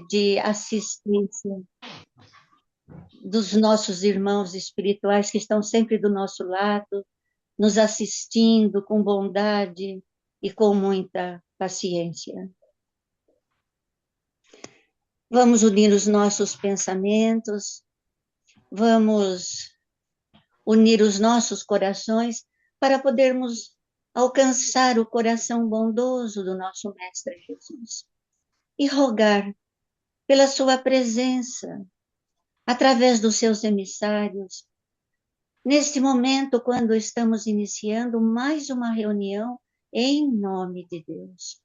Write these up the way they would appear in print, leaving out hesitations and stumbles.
de assistência dos nossos irmãos espirituais que estão sempre do nosso lado, nos assistindo com bondade e com muita paciência. Vamos unir os nossos pensamentos, vamos unir os nossos corações para podermos alcançar o coração bondoso do nosso Mestre Jesus e rogar pela sua presença através dos seus emissários. Neste momento, quando estamos iniciando mais uma reunião em nome de Deus.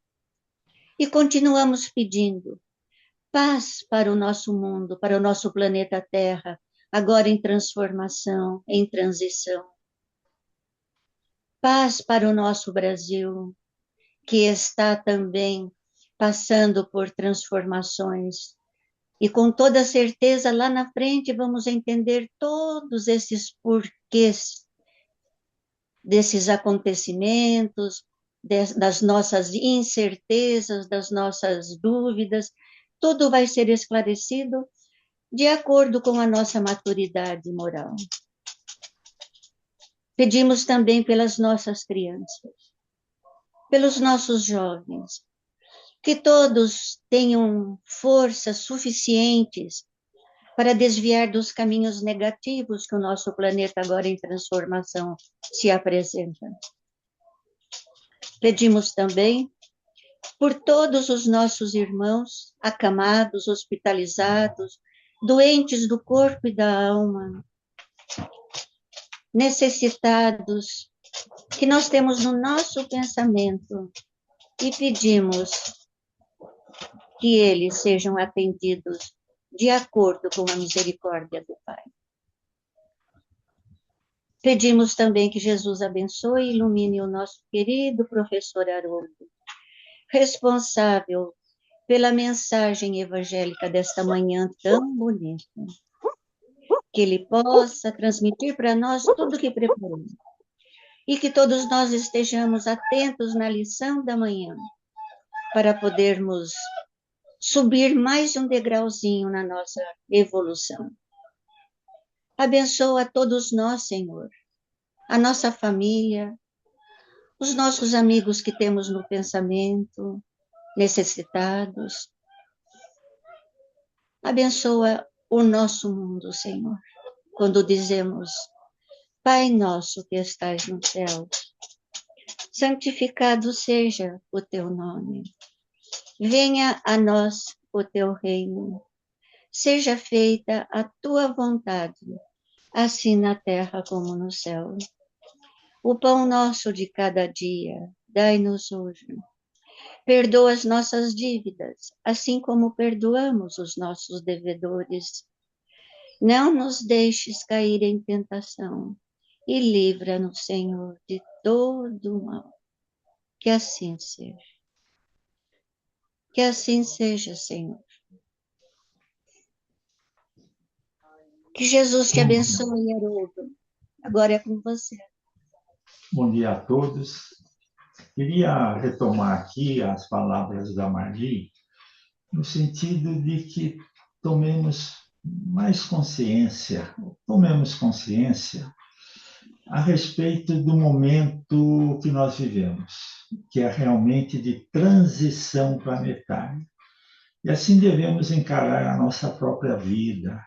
E continuamos pedindo paz para o nosso mundo, para o nosso planeta Terra, agora em transformação, em transição. Paz para o nosso Brasil, que está também passando por transformações. E com toda certeza, lá na frente, vamos entender todos esses porquês desses acontecimentos, das nossas incertezas, das nossas dúvidas. Tudo vai ser esclarecido de acordo com a nossa maturidade moral. Pedimos também pelas nossas crianças, pelos nossos jovens, que todos tenham forças suficientes para desviar dos caminhos negativos que o nosso planeta agora em transformação se apresenta. Pedimos também por todos os nossos irmãos acamados, hospitalizados, doentes do corpo e da alma, necessitados, que nós temos no nosso pensamento e pedimos que eles sejam atendidos de acordo com a misericórdia do Pai. Pedimos também que Jesus abençoe e ilumine o nosso querido professor Haroldo, responsável pela mensagem evangélica desta manhã tão bonita, que ele possa transmitir para nós tudo o que preparou e que todos nós estejamos atentos na lição da manhã para podermos subir mais um degrauzinho na nossa evolução. Abençoa a todos nós, Senhor, a nossa família, os nossos amigos que temos no pensamento, necessitados. Abençoa o nosso mundo, Senhor, quando dizemos, Pai nosso que estais no céu, santificado seja o teu nome. Venha a nós o teu reino. Seja feita a tua vontade, assim na terra como no céu. O pão nosso de cada dia, dai-nos hoje. Perdoa as nossas dívidas, assim como perdoamos os nossos devedores. Não nos deixes cair em tentação e livra-nos, Senhor, de todo o mal. Que assim seja. Que assim seja, Senhor. Que Jesus te abençoe, Haroldo. Agora é com você. Bom dia a todos. Queria retomar aqui as palavras da Marli, no sentido de que tomemos consciência a respeito do momento que nós vivemos, que é realmente de transição planetária. E assim devemos encarar a nossa própria vida,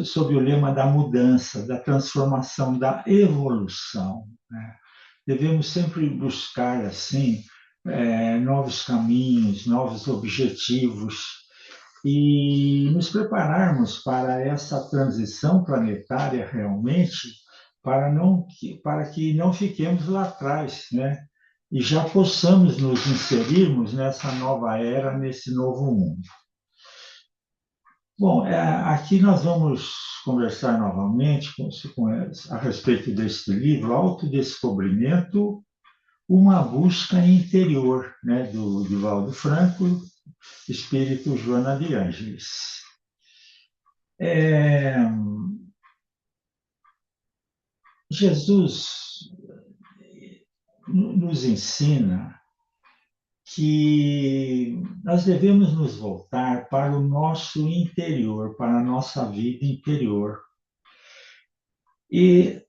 sob o lema da mudança, da transformação, da evolução, né? Devemos sempre buscar, assim, novos caminhos, novos objetivos e nos prepararmos para essa transição planetária realmente, para que não fiquemos lá atrás, né? E já possamos nos inserirmos nessa nova era, nesse novo mundo. Bom, aqui nós vamos conversar novamente a respeito deste livro, Autodescobrimento, uma busca interior, né, do Divaldo Franco, Espírito Joana de Ângeles. Jesus nos ensina que nós devemos nos voltar para o nosso interior, para a nossa vida interior. E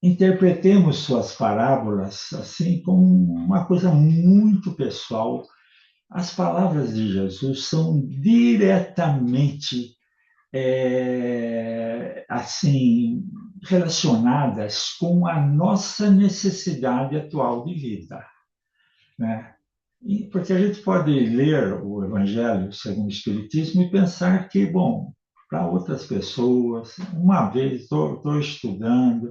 interpretemos suas parábolas assim como uma coisa muito pessoal. As palavras de Jesus são diretamente assim relacionadas com a nossa necessidade atual de vida, né? Porque a gente pode ler o Evangelho segundo o Espiritismo e pensar que, bom, para outras pessoas, uma vez estou estudando,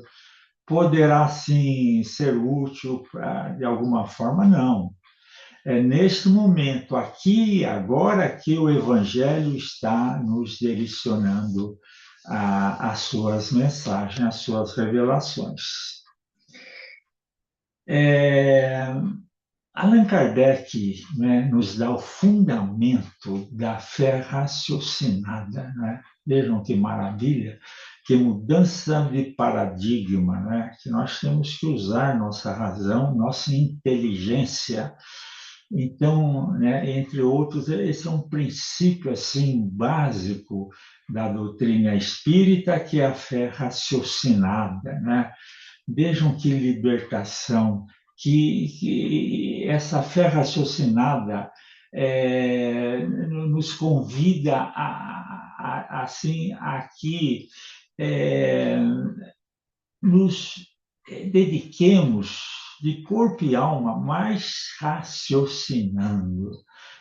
poderá sim ser útil de alguma forma, não. É neste momento, aqui e agora, que o Evangelho está nos direcionando as suas mensagens, as suas revelações. Allan Kardec, né, nos dá o fundamento da fé raciocinada, né? Vejam que maravilha, que mudança de paradigma, né? Que nós temos que usar nossa razão, nossa inteligência. Então, né, entre outros, esse é um princípio assim básico da doutrina espírita, que é a fé raciocinada, né? Vejam que libertação, que essa fé raciocinada nos convida assim, aqui nos dediquemos de corpo e alma mais raciocinando.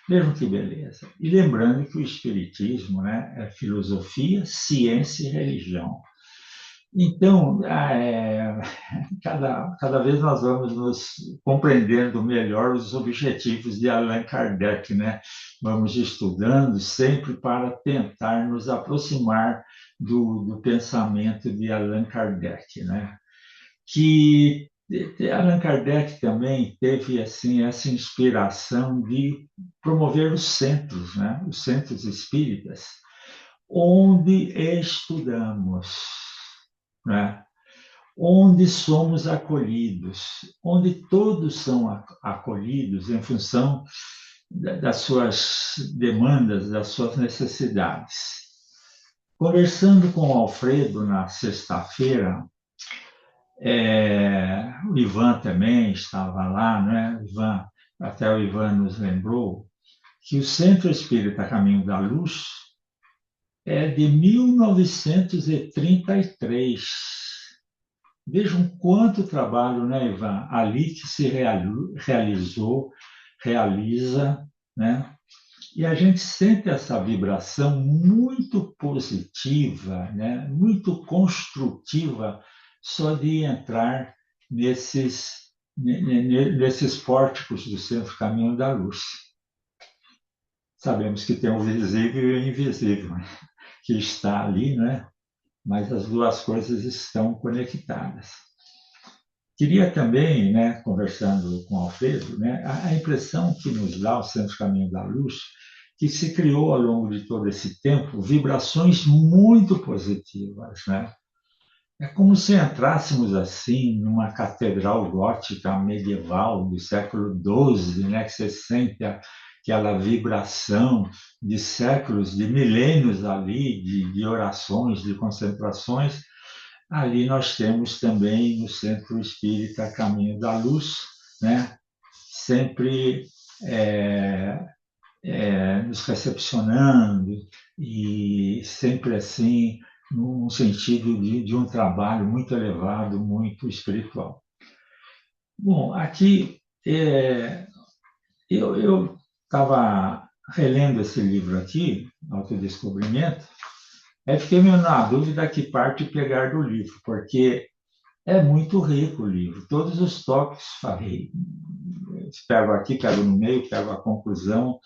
Vejam que beleza. E lembrando que o Espiritismo, né, é filosofia, ciência e religião. Então, cada vez nós vamos nos compreendendo melhor os objetivos de Allan Kardec, né? Vamos estudando sempre para tentar nos aproximar do pensamento de Allan Kardec, né? Que Allan Kardec também teve assim essa inspiração de promover os centros, né? Os centros espíritas, onde estudamos, né? Onde somos acolhidos, onde todos são acolhidos em função das suas demandas, das suas necessidades. Conversando com o Alfredo na sexta-feira, o Ivan também estava lá, né? Até o Ivan nos lembrou que o Centro Espírita Caminho da Luz é de 1933. Vejam quanto trabalho, né, Ivan? Ali que se realizou, realiza, né? E a gente sente essa vibração muito positiva, né? Muito construtiva, só de entrar nesses pórticos do Centro Caminho da Luz. Sabemos que tem o visível e o invisível, né? Que está ali, né? Mas as duas coisas estão conectadas. Queria também, né, conversando com o Alfredo, né, a impressão que nos dá o Centro Caminho da Luz, que se criou ao longo de todo esse tempo vibrações muito positivas, né? É como se entrássemos assim numa catedral gótica medieval do século XII, né, que você sente aquela vibração de séculos, de milênios ali, de orações, de concentrações. Ali nós temos também no Centro Espírita Caminho da Luz, né? Sempre nos recepcionando e sempre assim, num sentido de um trabalho muito elevado, muito espiritual. Bom, aqui eu estava relendo esse livro aqui, Autodescobrimento, aí fiquei meio na dúvida que parte pegar do livro, porque é muito rico o livro, todos os tópicos falei. Pego aqui, pego no meio, pego a conclusão,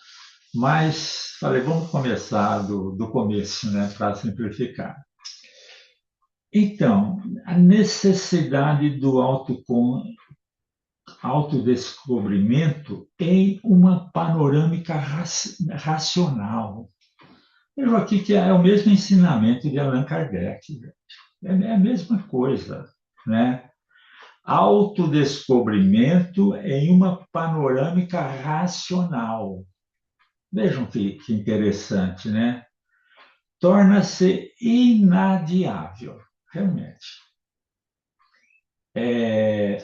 mas falei, vamos começar do começo, né, para simplificar. Então, a necessidade do autodescobrimento em uma panorâmica racional. Eu aqui que é o mesmo ensinamento de Allan Kardec, é a mesma coisa, né? Autodescobrimento em uma panorâmica racional. Vejam que interessante, né? Torna-se inadiável, realmente.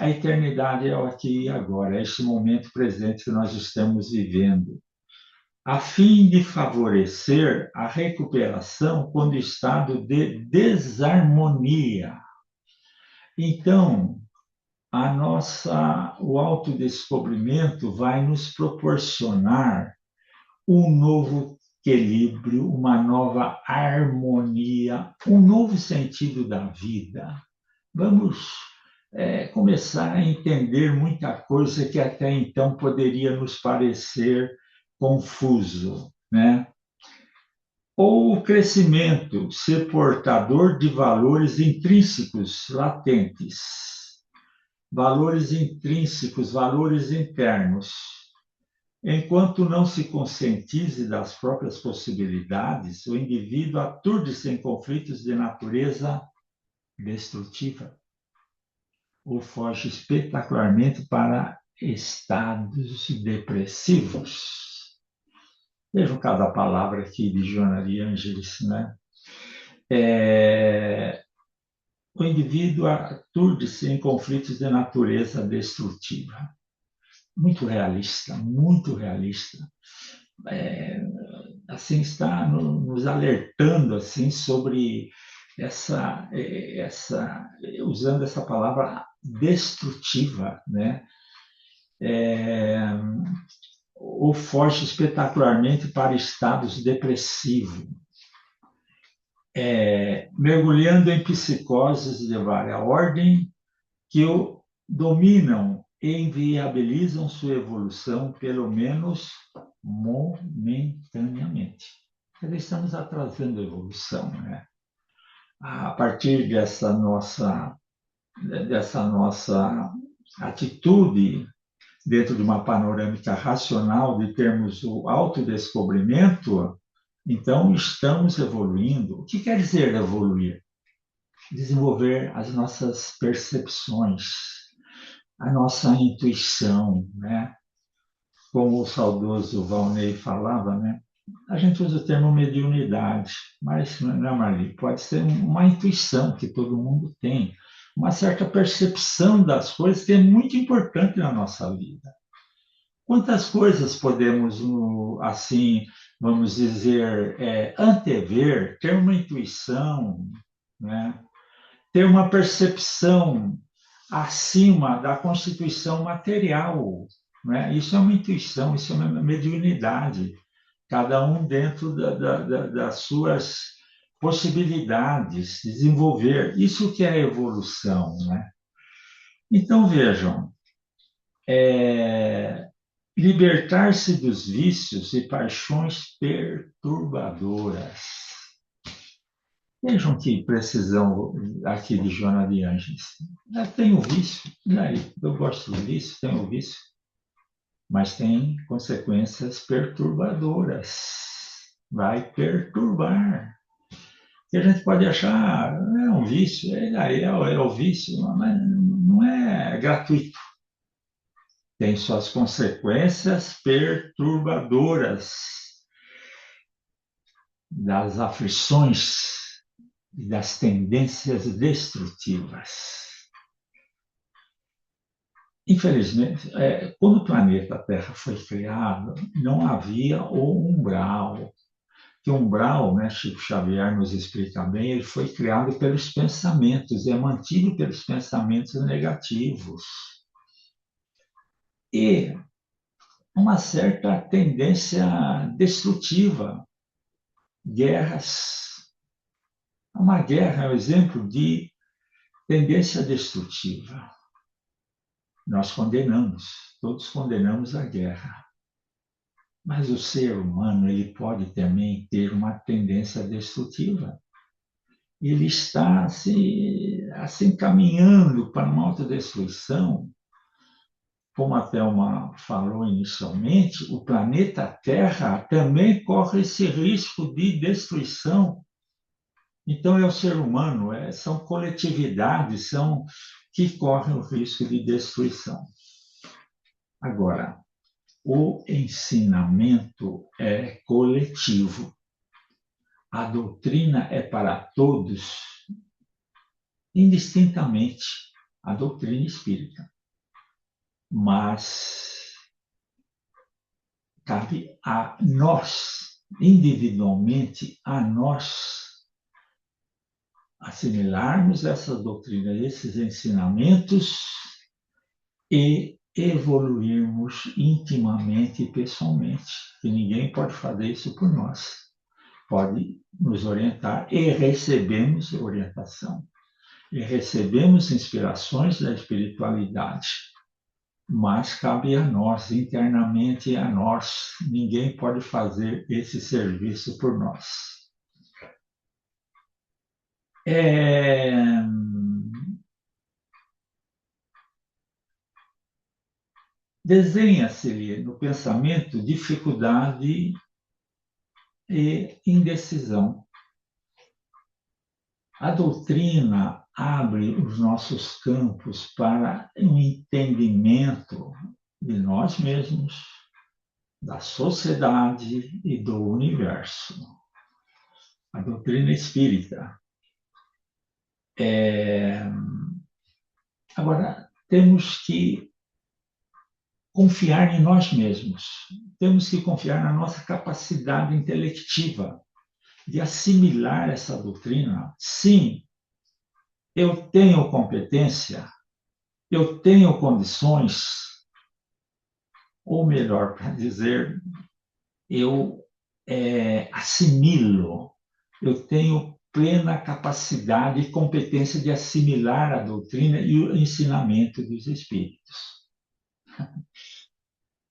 A eternidade é o aqui e agora, é esse momento presente que nós estamos vivendo, a fim de favorecer a recuperação quando estado de desarmonia. Então, o autodescobrimento vai nos proporcionar um novo equilíbrio, uma nova harmonia, um novo sentido da vida. Vamos começar a entender muita coisa que até então poderia nos parecer confuso, né? Ou o crescimento ser portador de valores intrínsecos latentes, valores intrínsecos, valores internos. Enquanto não se conscientize das próprias possibilidades, o indivíduo aturde-se em conflitos de natureza destrutiva ou foge espetacularmente para estados depressivos. Vejam cada palavra aqui de Joana de Ângeles, né? O indivíduo aturde-se em conflitos de natureza destrutiva. Muito realista, muito realista. Assim está nos alertando assim sobre usando essa palavra destrutiva, né? Ou foge espetacularmente para estados depressivos, mergulhando em psicoses de várias ordem que o dominam e inviabilizam sua evolução, pelo menos momentaneamente. Estamos atrasando a evolução, né? A partir dessa nossa atitude dentro de uma panorâmica racional de termos o autodescobrimento, então estamos evoluindo. O que quer dizer evoluir? Desenvolver as nossas percepções, a nossa intuição, né? Como o saudoso Valnei falava, né? A gente usa o termo mediunidade, mas não é, Marli? Pode ser uma intuição que todo mundo tem, uma certa percepção das coisas que é muito importante na nossa vida. Quantas coisas podemos, assim, vamos dizer, antever, ter uma intuição, né? Ter uma percepção acima da constituição material, né? Isso é uma intuição, isso é uma mediunidade, cada um dentro das suas possibilidades, desenvolver. Isso que é evolução, né? Então, vejam, libertar-se dos vícios e paixões perturbadoras. Vejam que precisão aqui de Joana de Ângeles. Eu tenho vício, daí eu gosto do vício, tenho vício, mas tem consequências perturbadoras. Vai perturbar. E a gente pode achar, é um vício, é o vício, mas não é gratuito. Tem suas consequências perturbadoras das aflições e das tendências destrutivas. Infelizmente, quando o planeta Terra foi criado, não havia o umbral. Que o umbral, né, Chico Xavier nos explica bem, ele foi criado pelos pensamentos, é mantido pelos pensamentos negativos. E uma certa tendência destrutiva, guerras. Uma guerra é um exemplo de tendência destrutiva. Nós condenamos, todos condenamos a guerra. Mas o ser humano, ele pode também ter uma tendência destrutiva. Ele está assim caminhando para uma autodestruição. Como a Thelma falou inicialmente, o planeta Terra também corre esse risco de destruição. Então, é o ser humano, são coletividades, que correm o risco de destruição. Agora, o ensinamento é coletivo. A doutrina é para todos, indistintamente, a doutrina espírita. Mas cabe a nós, individualmente, a nós, assimilarmos essa doutrina, esses ensinamentos e evoluirmos intimamente e pessoalmente, que ninguém pode fazer isso por nós. Pode nos orientar e recebemos orientação. E recebemos inspirações da espiritualidade. Mas cabe a nós, internamente a nós. Ninguém pode fazer esse serviço por nós. Desenha-se no pensamento dificuldade e indecisão. A doutrina abre os nossos campos para um entendimento de nós mesmos, da sociedade e do universo. A doutrina espírita. Agora, temos que confiar em nós mesmos. Temos que confiar na nossa capacidade intelectiva de assimilar essa doutrina. Sim, eu tenho competência, eu tenho condições, ou melhor, para dizer, eu assimilo, eu tenho plena capacidade e competência de assimilar a doutrina e o ensinamento dos espíritos.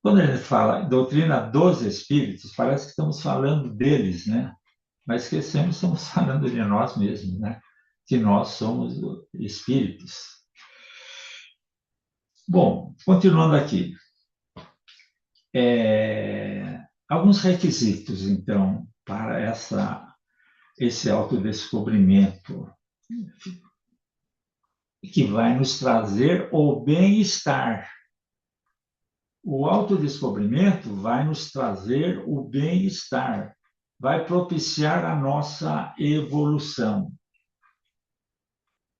Quando a gente fala doutrina dos espíritos, parece que estamos falando deles, né? Mas esquecemos que estamos falando de nós mesmos, né? Que nós somos espíritos. Bom, continuando aqui. Alguns requisitos, então, para esse autodescobrimento, que vai nos trazer o bem-estar. O autodescobrimento vai nos trazer o bem-estar, vai propiciar a nossa evolução.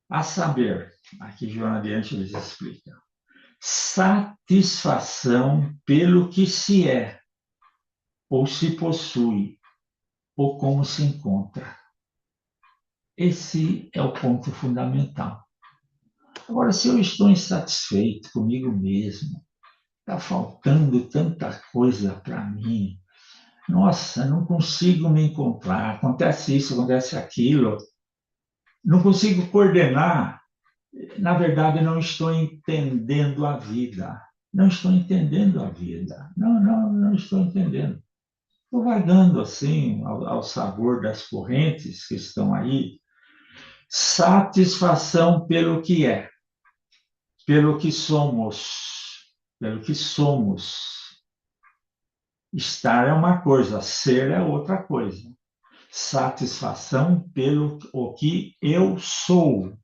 A saber, aqui Joana de Ângeles explica, satisfação pelo que se é, ou se possui, ou como se encontra. Esse é o ponto fundamental. Agora, se eu estou insatisfeito comigo mesmo, está faltando tanta coisa para mim, nossa, não consigo me encontrar, acontece isso, acontece aquilo, não consigo coordenar, na verdade, não estou entendendo a vida. Não estou entendendo a vida. Não estou entendendo. Estou vagando assim, ao sabor das correntes que estão aí. Satisfação pelo que é, pelo que somos, pelo que somos. Estar é uma coisa, ser é outra coisa. Satisfação pelo o que eu sou.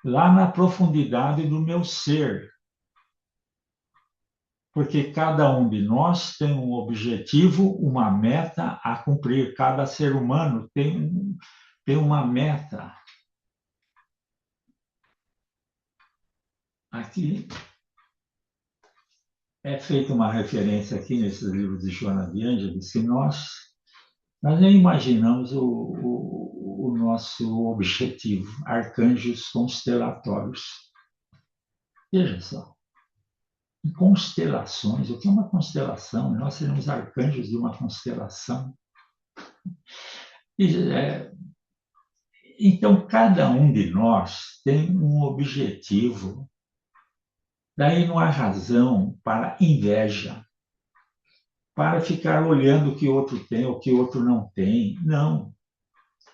Lá na profundidade do meu ser. Porque cada um de nós tem um objetivo, uma meta a cumprir. Cada ser humano tem uma meta. Aqui é feita uma referência aqui nesses livros de Joana de Ângeles que nós nem imaginamos o nosso objetivo, arcanjos constelatórios. Veja só. Constelações, o que é uma constelação? Nós seremos arcanjos de uma constelação. Então, cada um de nós tem um objetivo. Daí não há razão para inveja, para ficar olhando o que o outro tem, o que o outro não tem. Não.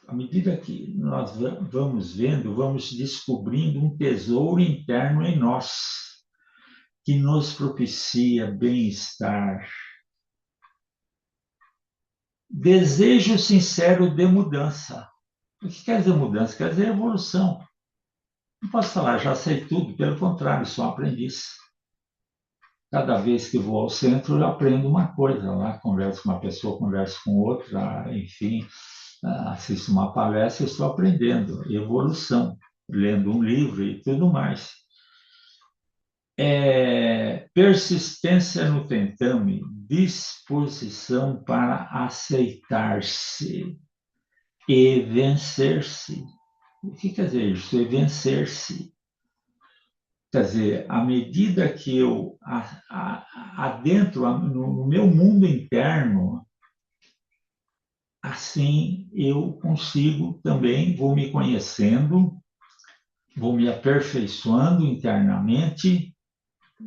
À medida que nós vamos vendo, vamos descobrindo um tesouro interno em nós, que nos propicia bem-estar. Desejo sincero de mudança. O que quer dizer mudança? Quer dizer evolução. Não posso falar, já sei tudo, pelo contrário, sou um aprendiz. Cada vez que vou ao centro, eu aprendo uma coisa lá, converso com uma pessoa, converso com outra, enfim, assisto uma palestra, estou aprendendo, evolução, lendo um livro e tudo mais. Persistência no tentame, disposição para aceitar-se e vencer-se. O que quer dizer isso? E vencer-se. Quer dizer, à medida que eu adentro no meu mundo interno, assim eu consigo também, vou me conhecendo, vou me aperfeiçoando internamente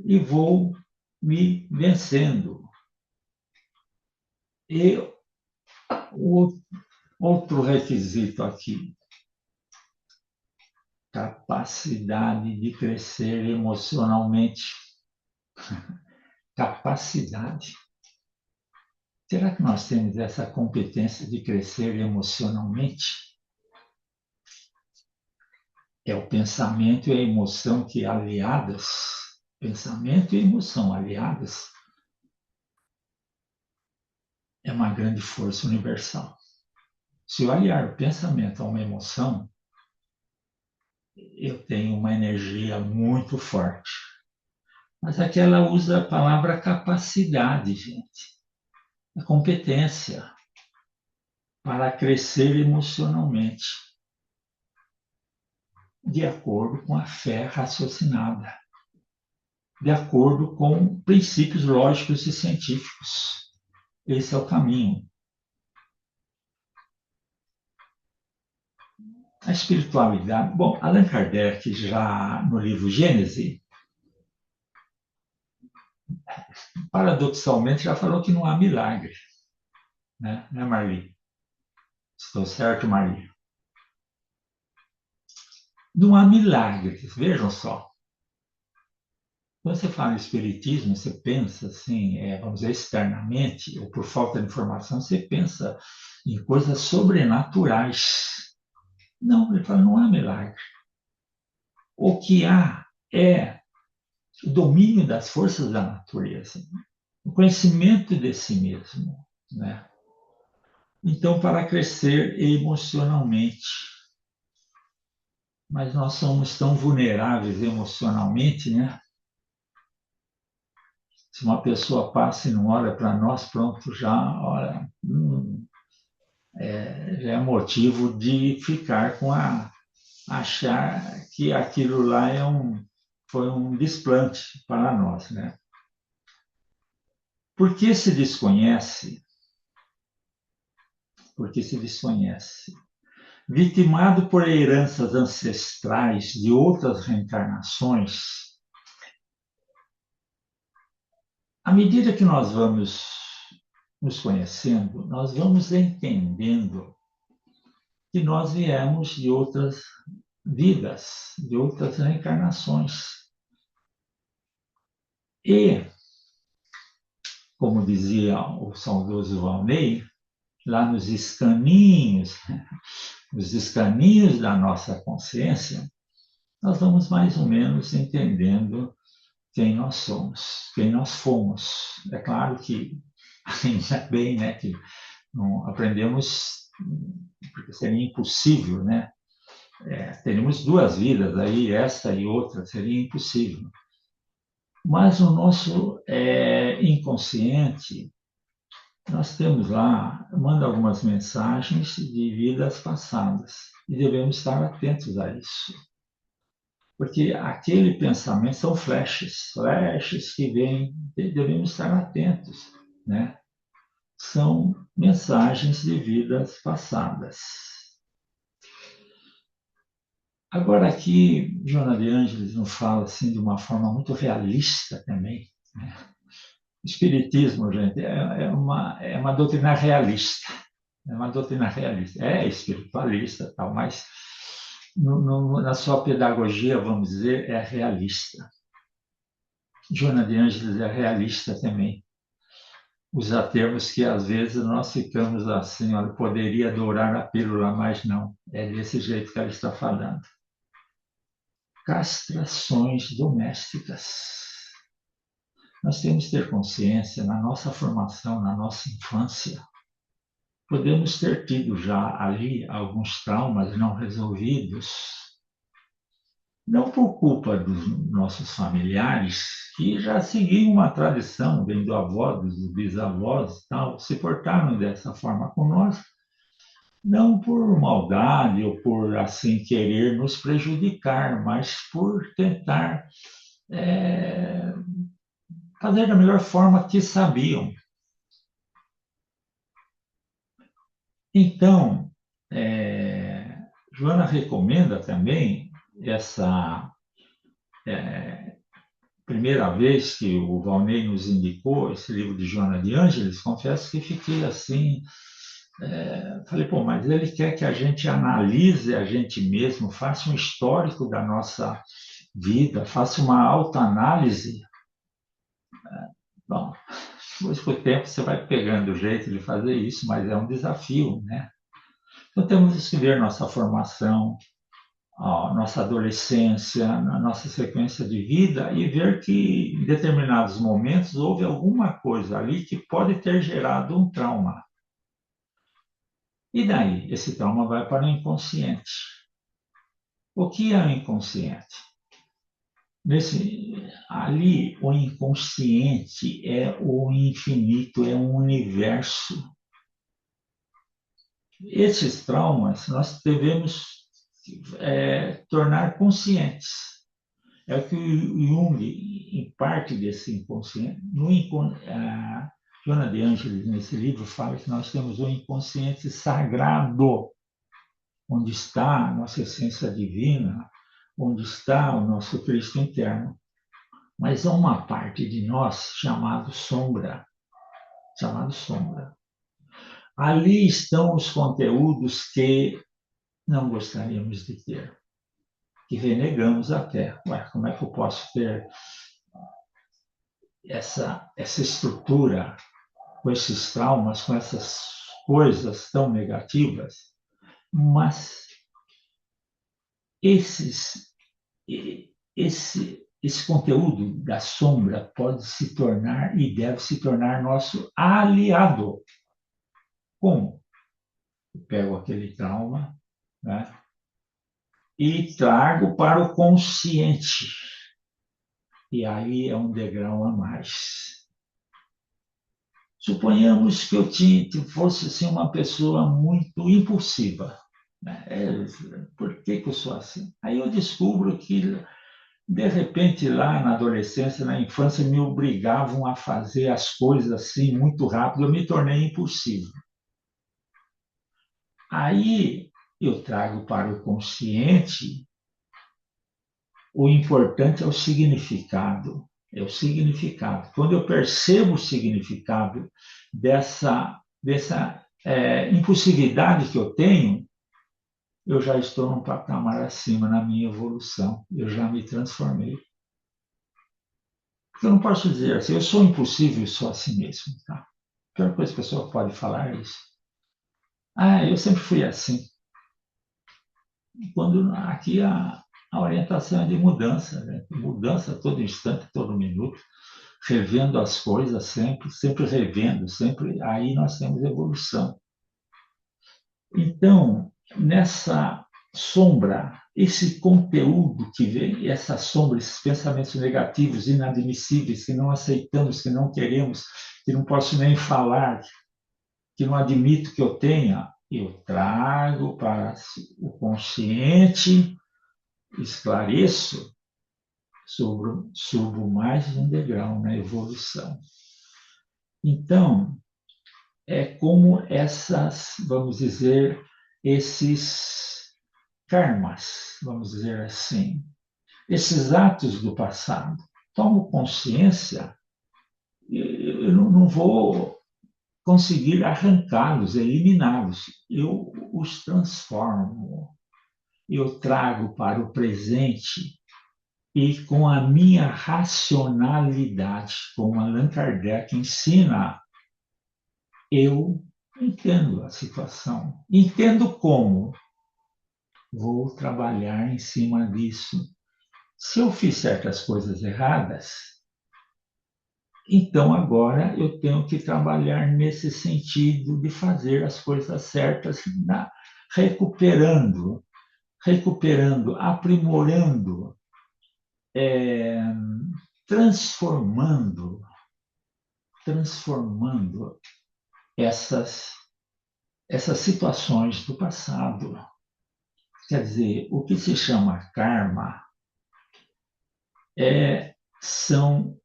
e vou me vencendo. E o outro requisito aqui, capacidade de crescer emocionalmente. Capacidade. Será que nós temos essa competência de crescer emocionalmente? É o pensamento e a emoção que aliadas, pensamento e emoção aliadas, é uma grande força universal. Se eu aliar o pensamento a uma emoção, eu tenho uma energia muito forte. Mas aqui ela usa a palavra capacidade, gente. A competência para crescer emocionalmente, de acordo com a fé raciocinada, de acordo com princípios lógicos e científicos. Esse é o caminho. A espiritualidade. Bom, Allan Kardec, já no livro Gênese, paradoxalmente, já falou que não há milagre. Né, Marli? Estou certo, Marli? Não há milagres, vejam só. Quando você fala em espiritismo, você pensa assim, vamos dizer, externamente, ou por falta de informação, você pensa em coisas sobrenaturais. Não, ele fala, não há milagre. O que há é o domínio das forças da natureza, o conhecimento de si mesmo, né? Então, para crescer emocionalmente, mas nós somos tão vulneráveis emocionalmente, né? Se uma pessoa passa e não olha para nós, pronto, já, olha, já é motivo de ficar com achar que aquilo lá foi um desplante para nós, né? Porque se desconhece, vitimado por heranças ancestrais de outras reencarnações, à medida que nós vamos nos conhecendo, nós vamos entendendo que nós viemos de outras vidas, de outras reencarnações. E, como dizia o saudoso Valnei, lá nos escaninhos da nossa consciência, nós vamos mais ou menos entendendo quem nós somos, quem nós fomos. É claro que ainda bem, né, que não aprendemos, porque seria impossível, né? Teríamos duas vidas aí, esta e outra, seria impossível. Mas no nosso inconsciente, nós temos lá, manda algumas mensagens de vidas passadas e devemos estar atentos a isso. Porque aquele pensamento são flashes que vêm, devemos estar atentos, né? São mensagens de vidas passadas. Agora aqui, Joana de Ângeles nos fala assim de uma forma muito realista também, né? O Espiritismo, gente, é uma doutrina realista. É uma doutrina realista. É espiritualista, tal, mas na sua pedagogia, vamos dizer, é realista. Joana de Ângeles é realista também. Usa termos que às vezes nós ficamos assim, olha, poderia dourar a pílula, mas não. É desse jeito que ela está falando. castrações domésticas. Nós temos que ter consciência, na nossa formação, na nossa infância, podemos ter tido já ali alguns traumas não resolvidos, não por culpa dos nossos familiares, que já seguiam uma tradição, vem do avó, dos bisavós e tal, se portaram dessa forma com nós, não por maldade ou por assim querer nos prejudicar, mas por tentar fazer da melhor forma que sabiam. Então, Joana recomenda também essa primeira vez que o Valnei nos indicou esse livro de Joana de Ângeles, confesso que fiquei assim, falei, pô, mas ele quer que a gente analise a gente mesmo, faça um histórico da nossa vida, faça uma autoanálise. Bom, depois com o tempo você vai pegando o jeito de fazer isso, mas é um desafio, né? Então temos que ver nossa formação, a nossa adolescência, na nossa sequência de vida e ver que em determinados momentos houve alguma coisa ali que pode ter gerado um trauma. E daí? Esse trauma vai para o inconsciente. O que é o inconsciente? Ali, o inconsciente é o infinito, é um universo. Esses traumas nós devemos tornar conscientes. É o que o Jung, em parte desse inconsciente, a Joana de Ângeles, nesse livro, fala que nós temos o inconsciente sagrado, onde está a nossa essência divina, onde está o nosso Cristo interno. Mas há uma parte de nós chamado sombra. Ali estão os conteúdos que não gostaríamos de ter, que renegamos até. Ué, como é que eu posso ter essa estrutura com esses traumas, com essas coisas tão negativas? Mas esse conteúdo da sombra pode se tornar e deve se tornar nosso aliado. Como? Eu pego aquele trauma, né, e trago para o consciente. E aí é um degrau a mais. Suponhamos que eu fosse assim, uma pessoa muito impulsiva. Né? Por que eu sou assim? Aí eu descubro que, de repente, lá na adolescência, na infância, me obrigavam a fazer as coisas assim muito rápido. Eu me tornei impulsivo. Aí eu trago para o consciente. O importante é o significado. É o significado. Quando eu percebo o significado dessa impulsividade que eu tenho, eu já estou num patamar acima na minha evolução. Eu já me transformei. Porque eu não posso dizer assim, eu sou impulsivo e sou assim mesmo. Tá? A pior coisa que a pessoa pode falar é isso. Eu sempre fui assim. Quando aqui a orientação é de mudança, né? Mudança a todo instante, a todo minuto, revendo as coisas sempre revendo, sempre. Aí nós temos evolução. Então, nessa sombra, esse conteúdo que vem, essa sombra, esses pensamentos negativos, inadmissíveis, que não aceitamos, que não queremos, que não posso nem falar, que não admito que eu tenha, eu trago para o consciente, esclareço, subo mais um degrau na evolução. Então, é como essas, vamos dizer, esses karmas, vamos dizer assim, esses atos do passado. Tomo consciência, eu não vou conseguir arrancá-los, eliminá-los. Eu os transformo. Eu trago para o presente e com a minha racionalidade, como Allan Kardec ensina, eu entendo a situação. Entendo como. Vou trabalhar em cima disso. Se eu fiz certas coisas erradas, então agora eu tenho que trabalhar nesse sentido de fazer as coisas certas, recuperando, aprimorando, é, transformando essas, essas situações do passado. Quer dizer, o que se chama karma são,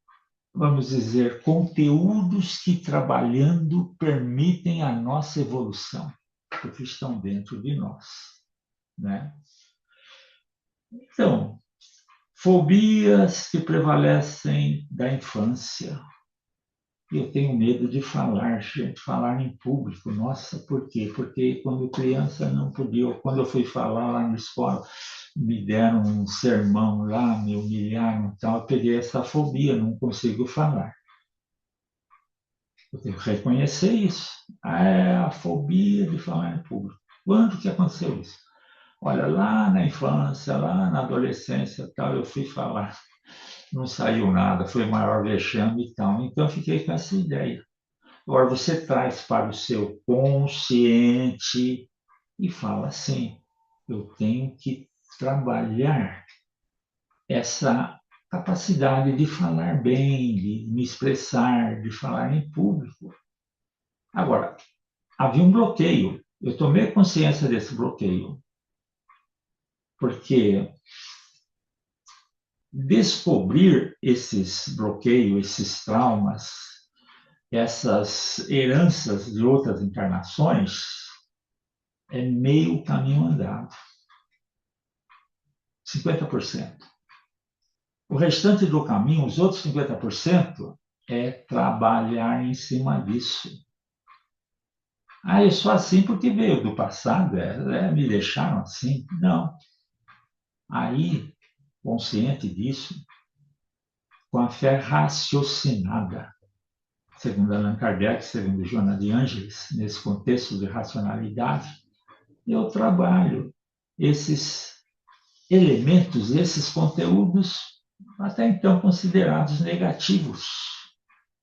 vamos dizer, conteúdos que trabalhando permitem a nossa evolução, porque estão dentro de nós, né? Então, fobias que prevalecem da infância. Eu tenho medo de falar, gente, falar em público. Nossa, por quê? Porque quando criança não podia. Quando eu fui falar lá na escola, me deram um sermão lá, me humilharam e tal. Eu peguei essa fobia, não consigo falar. Eu tenho que reconhecer isso. É a fobia de falar em público. Quando que aconteceu isso? Olha, lá na infância, lá na adolescência, tal, eu fui falar. Não saiu nada, foi o maior vexame e tal. Então, eu fiquei com essa ideia. Agora, você traz para o seu consciente e fala assim: eu tenho que trabalhar essa capacidade de falar bem, de me expressar, de falar em público. Agora, havia um bloqueio. Eu tomei consciência desse bloqueio, porque descobrir esses bloqueios, esses traumas, essas heranças de outras encarnações, é meio caminho andado. 50%. O restante do caminho, os outros 50%, é trabalhar em cima disso. Ah, eu sou assim porque veio do passado, me deixaram assim. Não. Aí, consciente disso, com a fé raciocinada, segundo Allan Kardec, segundo Joana de Ângeles, nesse contexto de racionalidade, eu trabalho esses elementos, esses conteúdos até então considerados negativos,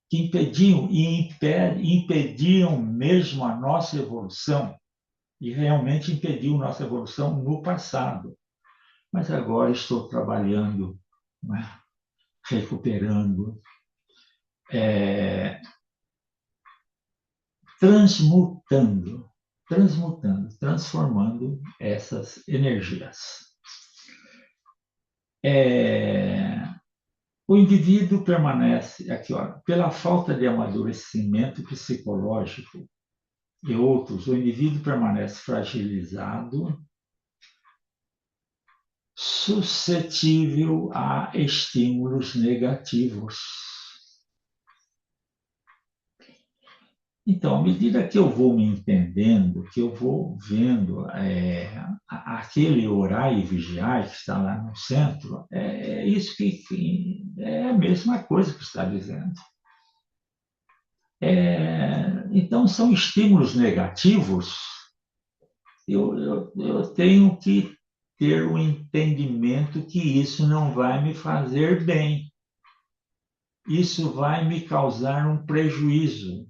que impediam e impediam mesmo a nossa evolução, e realmente impediu nossa evolução no passado. Mas agora estou trabalhando, né, recuperando, transformando essas energias. O indivíduo permanece, aqui, ó, pela falta de amadurecimento psicológico e outros, o indivíduo permanece fragilizado, suscetível a estímulos negativos. Então, à medida que eu vou me entendendo, que eu vou vendo aquele orar e vigiar que está lá no centro, é isso que é a mesma coisa que está dizendo. Então, são estímulos negativos. Eu tenho que ter o entendimento que isso não vai me fazer bem. Isso vai me causar um prejuízo.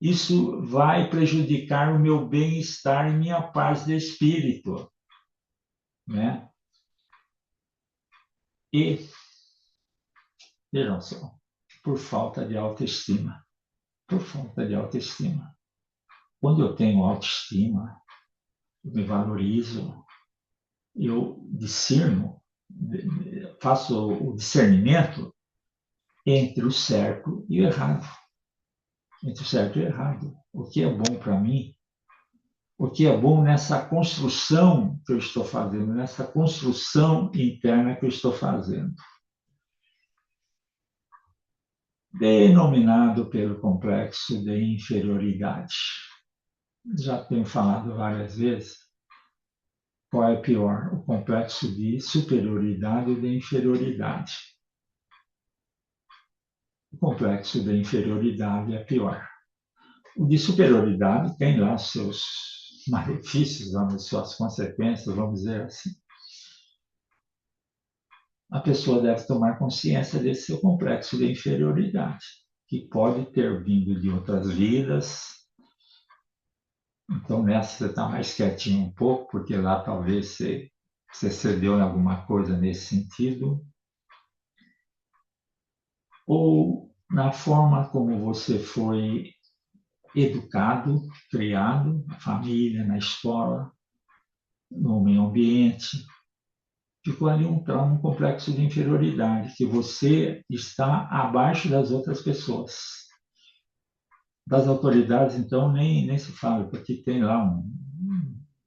Isso vai prejudicar o meu bem-estar e minha paz de espírito, né? E, vejam só, por falta de autoestima. Por falta de autoestima. Quando eu tenho autoestima, eu me valorizo, eu discerno, faço o discernimento entre o certo e o errado. Entre o certo e o errado. O que é bom para mim, o que é bom nessa construção que eu estou fazendo, nessa construção interna que eu estou fazendo. Denominado pelo complexo de inferioridade. Já tenho falado várias vezes. Qual é pior? O complexo de superioridade ou de inferioridade? O complexo de inferioridade é pior. O de superioridade tem lá seus malefícios, suas consequências, vamos dizer assim. a pessoa deve tomar consciência desse seu complexo de inferioridade, que pode ter vindo de outras vidas. Então, nessa você está mais quietinho um pouco, porque lá talvez você cedeu em alguma coisa nesse sentido. Ou na forma como você foi educado, criado, na família, na escola, no meio ambiente. Ficou ali um trauma, um complexo de inferioridade, que você está abaixo das outras pessoas. Das autoridades, então, nem se fala, porque tem lá um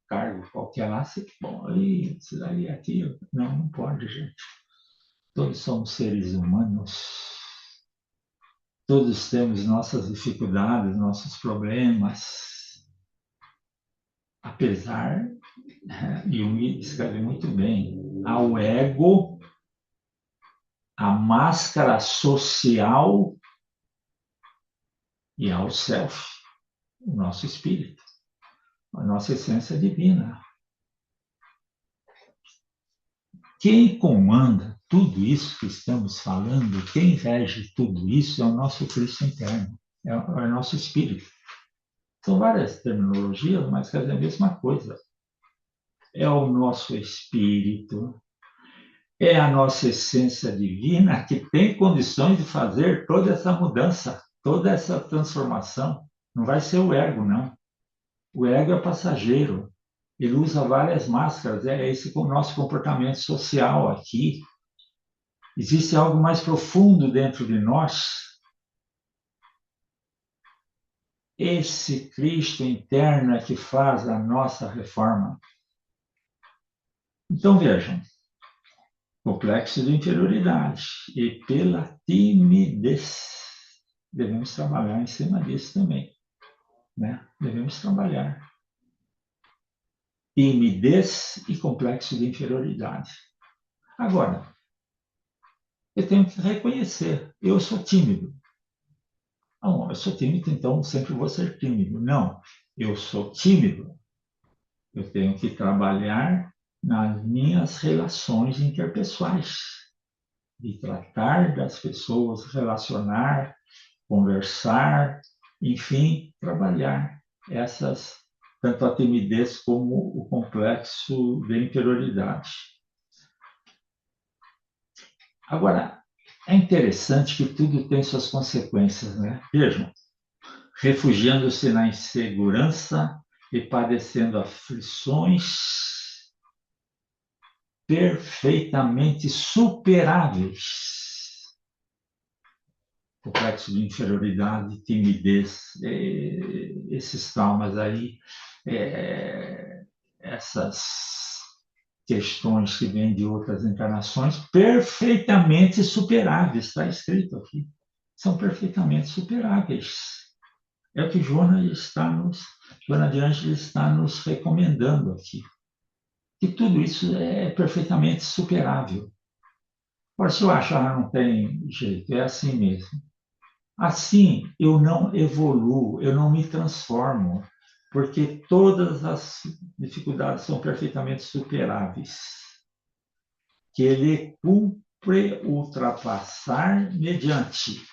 cargo qualquer lá, você pode, isso daí, aquilo. Não, não pode, gente. Todos somos seres humanos. Todos temos nossas dificuldades, nossos problemas. Apesar, Jung escreve muito bem, ao ego, a máscara social e ao self, o nosso espírito, a nossa essência divina. Quem comanda tudo isso que estamos falando, quem rege tudo isso é o nosso Cristo interno, é o nosso espírito. São várias terminologias, mas quer dizer a mesma coisa. É o nosso espírito, é a nossa essência divina que tem condições de fazer toda essa mudança, toda essa transformação. Não vai ser o ego, não. O ego é passageiro. Ele usa várias máscaras. É esse o nosso comportamento social aqui. Existe algo mais profundo dentro de nós. Esse Cristo interno é que faz a nossa reforma. Então vejam, complexo de inferioridade e pela timidez. Devemos trabalhar em cima disso também. Né? Devemos trabalhar. Timidez e complexo de inferioridade. Agora, eu tenho que reconhecer, eu sou tímido. Não, eu sou tímido, então sempre vou ser tímido. Não, eu sou tímido. Eu tenho que trabalhar nas minhas relações interpessoais, de tratar das pessoas, relacionar, conversar, enfim, trabalhar essas, tanto a timidez como o complexo de inferioridade. Agora, é interessante que tudo tem suas consequências, né? Vejam, refugiando-se na insegurança e padecendo aflições perfeitamente superáveis. Complexo de inferioridade, timidez, esses traumas aí, essas questões que vêm de outras encarnações, perfeitamente superáveis, está escrito aqui. São perfeitamente superáveis. É o que Joana de Ângeles está nos recomendando aqui. Que tudo isso é perfeitamente superável. Agora, se eu achar não tem jeito, é assim mesmo. Assim, eu não evoluo, eu não me transformo, porque todas as dificuldades são perfeitamente superáveis. Que ele cumpre ultrapassar mediante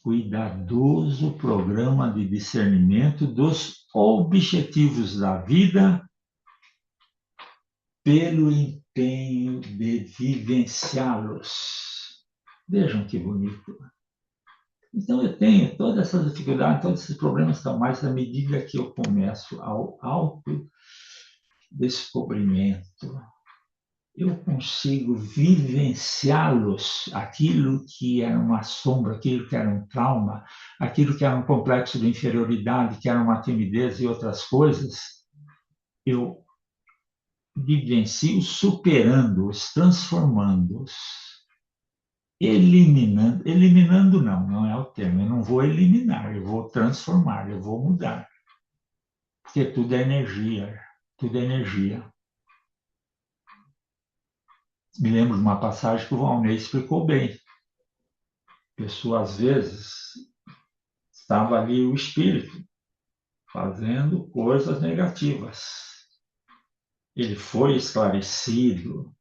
cuidadoso programa de discernimento dos objetivos da vida pelo empenho de vivenciá-los. Vejam que bonito. Então, eu tenho todas essas dificuldades, todos esses problemas, mas à medida que eu começo ao autodescobrimento, eu consigo vivenciá-los, aquilo que era uma sombra, aquilo que era um trauma, aquilo que era um complexo de inferioridade, que era uma timidez e outras coisas, eu vivencio superando-os, transformando-os, eliminando não é o termo, eu não vou eliminar, eu vou transformar, eu vou mudar, porque tudo é energia, tudo é energia. Me lembro de uma passagem que o Valnei explicou bem. A pessoa, às vezes, estava ali o espírito fazendo coisas negativas. Ele foi esclarecido,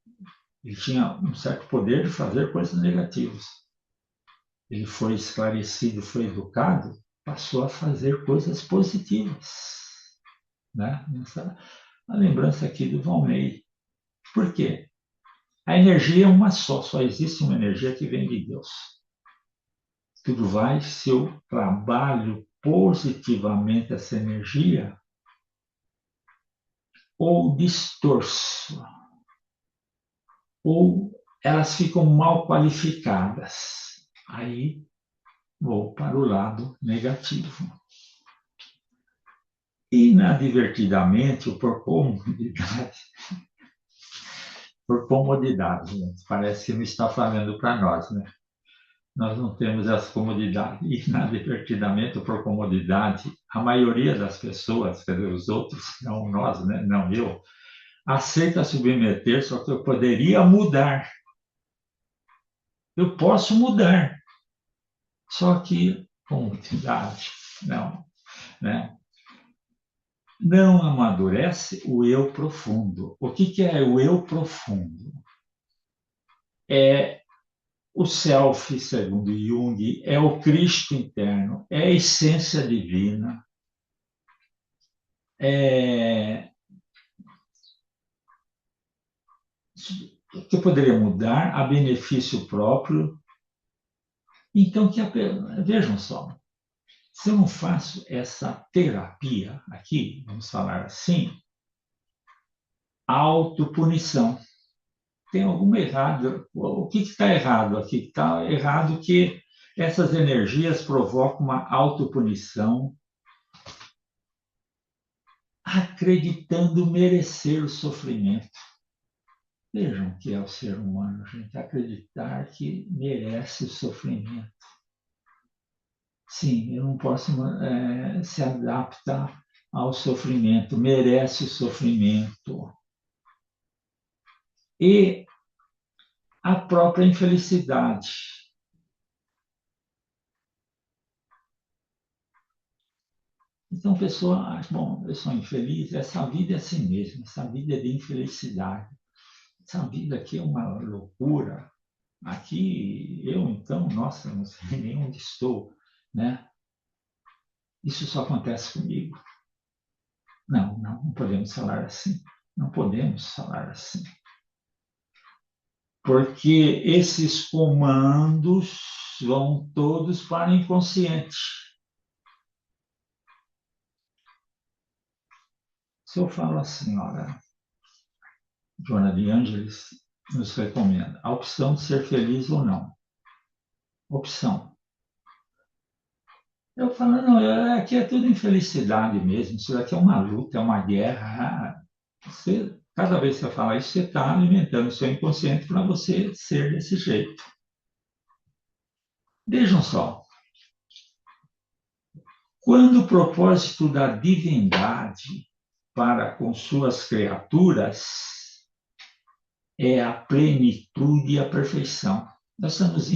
Ele tinha um certo poder de fazer coisas negativas. Ele foi esclarecido, foi educado, passou a fazer coisas positivas. Né? Essa, a lembrança aqui do Valnei. Por quê? A energia é uma só existe uma energia que vem de Deus. Tudo vai, se eu trabalho positivamente essa energia, ou distorço, ou elas ficam mal qualificadas. Aí vou para o lado negativo. Inadvertidamente, ou por comodidade, gente, parece que não está falando para nós, né? Nós não temos essa comodidade. Inadvertidamente ou por comodidade, a maioria das pessoas, quer dizer, os outros, não nós, né? Não eu, aceita submeter, só que eu poderia mudar. Eu posso mudar, só que comodidade, não, né? Não amadurece o eu profundo. O que é o eu profundo? É o self, segundo Jung, é o Cristo interno, é a essência divina, é que eu poderia mudar a benefício próprio. Então, vejam só, se eu não faço essa terapia aqui, vamos falar assim, autopunição. Tem alguma errado? O que está errado aqui? Está errado que essas energias provocam uma autopunição, acreditando merecer o sofrimento. Vejam o que é o ser humano, gente, acreditar que merece o sofrimento. Sim, eu não posso se adaptar ao sofrimento, merece o sofrimento. E a própria infelicidade. Então, a pessoa acha, bom, eu sou infeliz, essa vida é assim mesmo, essa vida é de infelicidade. Essa vida aqui é uma loucura. Aqui, eu então, nossa, não sei nem onde estou, né? Isso só acontece comigo. Não podemos falar assim. Não podemos falar assim. Porque esses comandos vão todos para o inconsciente. Se eu falo assim, olha, Joana de Ângeles nos recomenda a opção de ser feliz ou não. Opção. Eu falo, não, aqui é tudo infelicidade mesmo, isso daqui é uma luta, é uma guerra. Cada vez que você fala isso, você está alimentando o seu inconsciente para você ser desse jeito. Vejam só, quando o propósito da divindade para com suas criaturas é a plenitude e a perfeição, nós estamos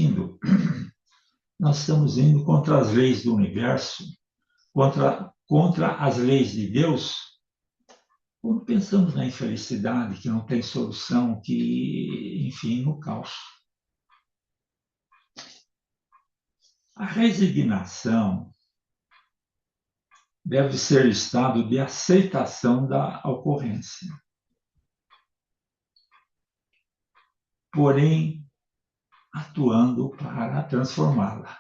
indo contra as leis do universo, contra as leis de Deus. Quando pensamos na infelicidade, que não tem solução, que, enfim, no caos. A resignação deve ser estado de aceitação da ocorrência. Porém, atuando para transformá-la.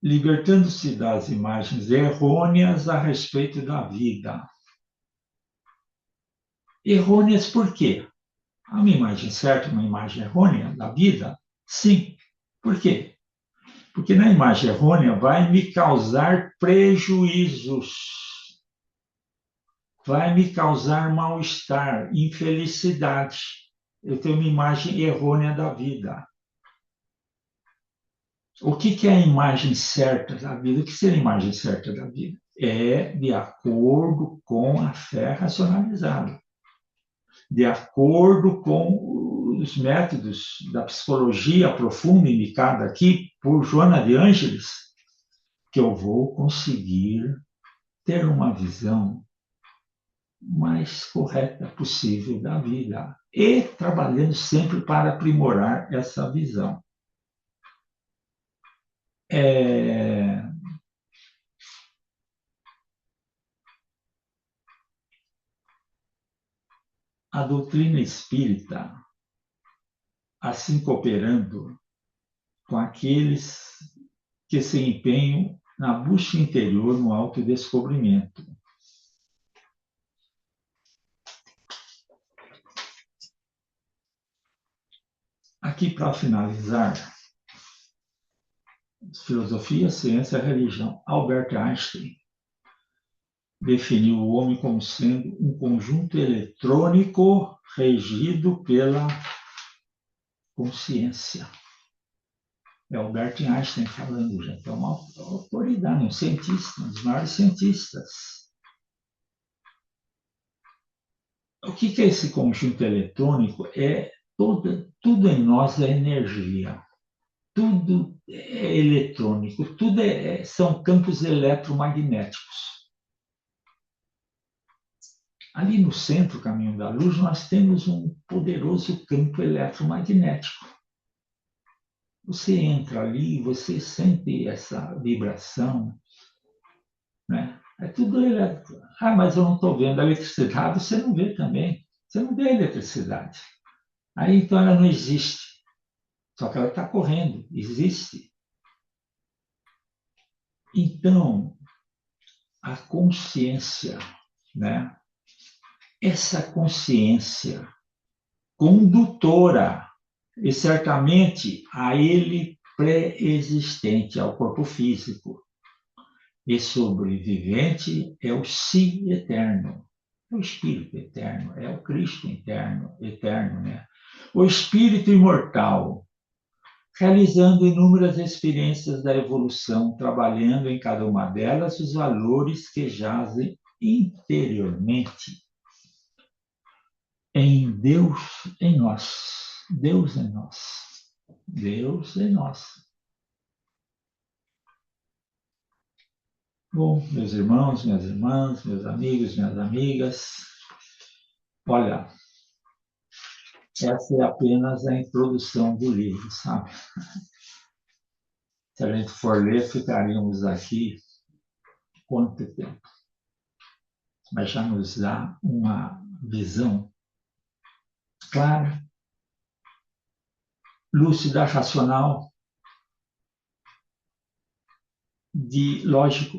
Libertando-se das imagens errôneas a respeito da vida. Errôneas por quê? Há uma imagem certa, uma imagem errônea da vida? Sim. Por quê? Porque na imagem errônea vai me causar prejuízos, vai me causar mal-estar, infelicidade. Eu tenho uma imagem errônea da vida. O que é a imagem certa da vida? O que seria a imagem certa da vida? É de acordo com a fé racionalizada, de acordo com os métodos da psicologia profunda indicada aqui por Joana de Ângeles, que eu vou conseguir ter uma visão mais correta possível da vida e trabalhando sempre para aprimorar essa visão. A doutrina espírita, assim cooperando com aqueles que se empenham na busca interior no autodescobrimento. Aqui, para finalizar, filosofia, ciência, religião. Albert Einstein definiu o homem como sendo um conjunto eletrônico regido pela consciência. É Albert Einstein falando, gente. É uma autoridade, um cientista, um dos maiores cientistas. O que é esse conjunto eletrônico? Tudo em nós é energia. Tudo é eletrônico. Tudo são campos eletromagnéticos. Ali no centro, caminho da luz, nós temos um poderoso campo eletromagnético. Você entra ali, você sente essa vibração, né? É tudo elétrico. Ah, mas eu não estou vendo a eletricidade. Você não vê também. Você não vê a eletricidade. Aí então ela não existe. Só que ela está correndo, existe. Então, a consciência, né? Essa consciência condutora, e certamente a ele pré-existente ao corpo físico, e sobrevivente é o si eterno, é o Espírito eterno, é o Cristo eterno, né? O Espírito imortal, realizando inúmeras experiências da evolução, trabalhando em cada uma delas os valores que jazem interiormente em Deus, em nós. Deus em nós. Deus em nós. Bom, meus irmãos, minhas irmãs, meus amigos, minhas amigas, olha, essa é apenas a introdução do livro, sabe? Se a gente for ler, ficaríamos aqui quanto tempo? Mas já nos dá uma visão clara, lúcida, racional, de lógica,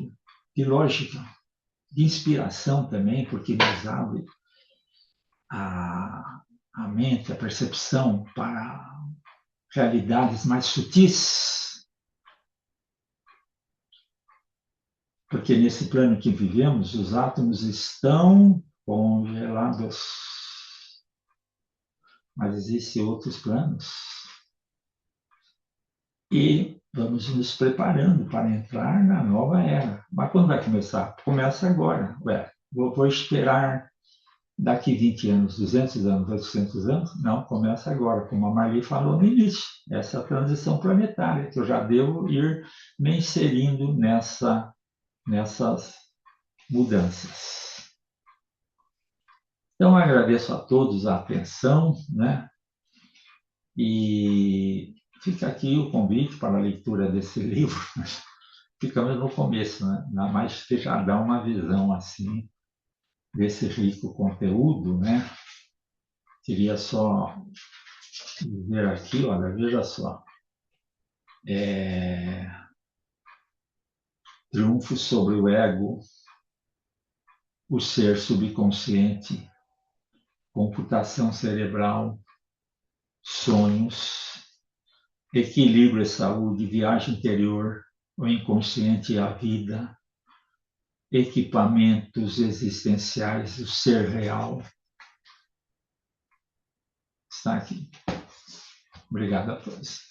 de inspiração também, porque nos abre a mente, a percepção para realidades mais sutis. Porque nesse plano que vivemos, os átomos estão congelados. Mas existem outros planos. E vamos nos preparando para entrar na nova era. Mas quando vai começar? Começa agora. Vou esperar daqui 20 anos, 200 anos, 800 anos? Não, começa agora, como a Marli falou no início. Essa transição planetária, que eu já devo ir me inserindo nessas mudanças. Então, agradeço a todos a atenção, né? E fica aqui o convite para a leitura desse livro. Ficamos no começo, né? Mas que já dá uma visão assim desse rico conteúdo, né? Queria só dizer aqui, olha, veja só. Triunfo sobre o ego, o ser subconsciente, computação cerebral, sonhos, equilíbrio e saúde, viagem interior, o inconsciente e a vida, equipamentos existenciais, o ser real. Está aqui. Obrigado a todos.